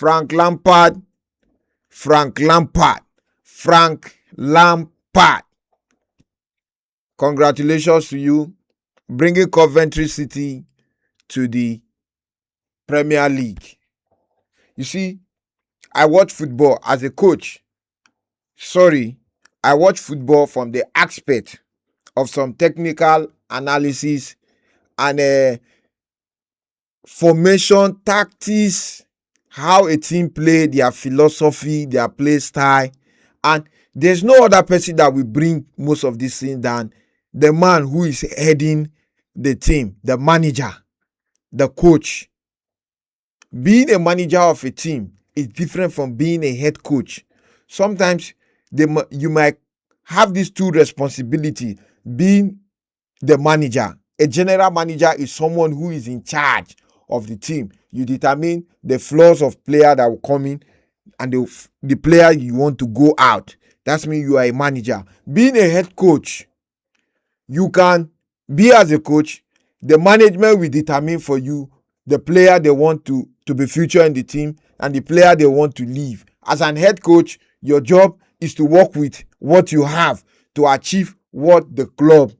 Frank Lampard. Frank Lampard. Frank Lampard. Congratulations to you, bringing Coventry City to the Premier League. You see, I watch football as a coach. I watch football from the aspect of some technical analysis and formation, tactics, how a team play, their philosophy, their play style. And there's no other person that will bring most of these things than the man who is heading the team, the manager, the coach. Being a manager of a team is different from being a head coach. Sometimes you might have these two responsibilities. Being the manager, a general manager is someone who is in charge of the team. You determine the flaws of player that will come in and the player you want to go out. That means you are a manager. Being a head coach, you can be as a coach. The management will determine for you the player they want to be future in the team and the player they want to leave. As an head coach, your job is to work with what you have to achieve what the club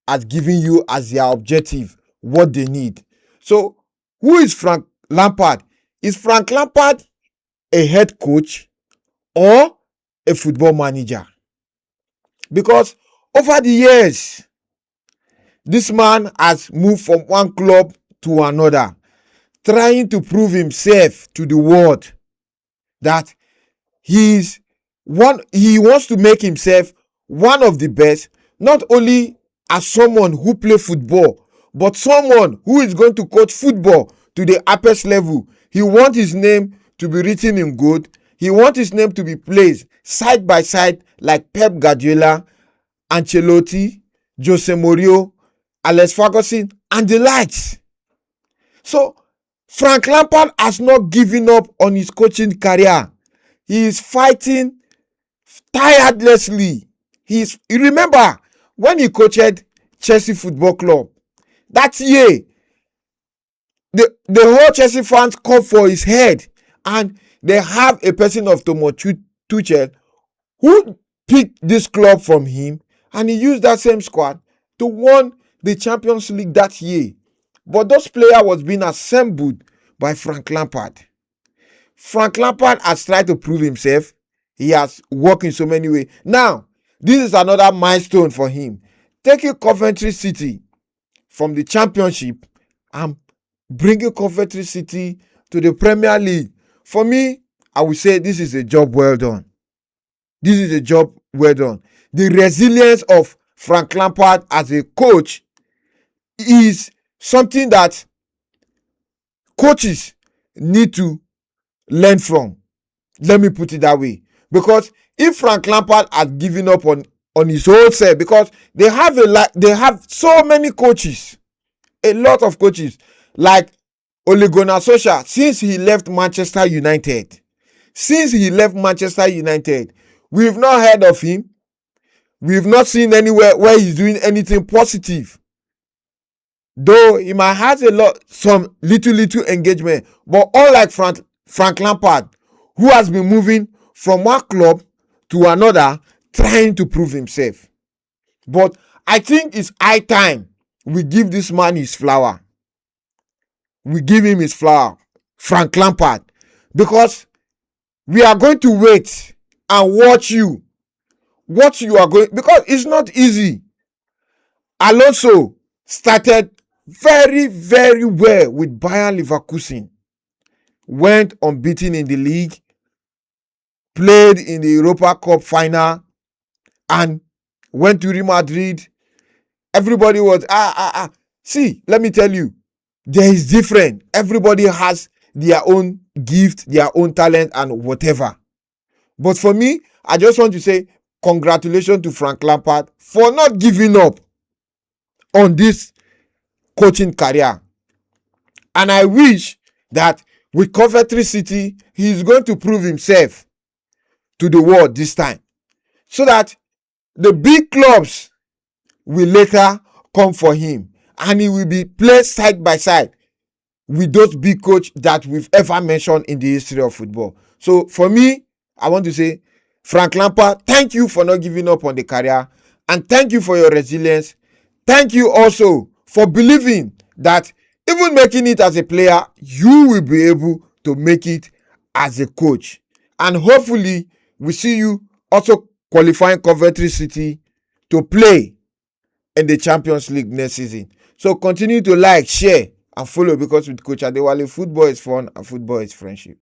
has given you as their objective, what they need. So, who is Frank Lampard? Is Frank Lampard a head coach or a football manager? Because over the years, this man has moved from one club to another, trying to prove himself to the world that he wants to make himself one of the best, not only as someone who play football, but someone who is going to coach football to the highest level. He wants his name to be written in gold. He wants his name to be placed side by side like Pep Guardiola, Ancelotti, Jose Mourinho, Alex Ferguson, and the likes. So, Frank Lampard has not given up on his coaching career. He is fighting tirelessly. Remember, when he coached Chelsea Football Club, that year, the whole Chelsea fans come for his head, and they have a person of Thomas Tuchel who picked this club from him, and he used that same squad to win the Champions League that year. But those players was being assembled by Frank Lampard. Frank Lampard has tried to prove himself. He has worked in so many ways. Now, this is another milestone for him. Taking Coventry City from the Championship and bringing Coventry City to the Premier League. For me, I would say this is a job well done. This is a job well done. The resilience of Frank Lampard as a coach is something that coaches need to learn from. Let me put it that way. Because if Frank Lampard had given up on his whole self, because they have so many coaches, a lot of coaches, like Ole Gunnar Solskjaer, since he left Manchester United. We've not heard of him. We've not seen anywhere where he's doing anything positive. Though he might have some little engagement, but unlike Frank Lampard, who has been moving from one club to another, trying to prove himself. But I think it's high time we give this man his flower. We give him his flower, Frank Lampard, because we are going to wait and watch you. What you are going, because it's not easy. Alonso started very, very well with Bayern Leverkusen. Went unbeaten in the league, played in the Europa Cup final, and went to Real Madrid. Everybody was, See, let me tell you, there is different. Everybody has their own gift, their own talent, and whatever. But for me, I just want to say congratulations to Frank Lampard for not giving up on this coaching career. And I wish that with Coventry City, he is going to prove himself to the world this time, so that the big clubs will later come for him and he will be placed side by side. with those big coach that we've ever mentioned in the history of football. So for me, I want to say, Frank Lampard, thank you for not giving up on the career, and thank you for your resilience. Thank you also for believing that even making it as a player, you will be able to make it as a coach. And hopefully, we see you also qualifying Coventry City to play in the Champions League next season. So continue to like, share, and follow, because with Coach Adewale, football is fun and football is friendship.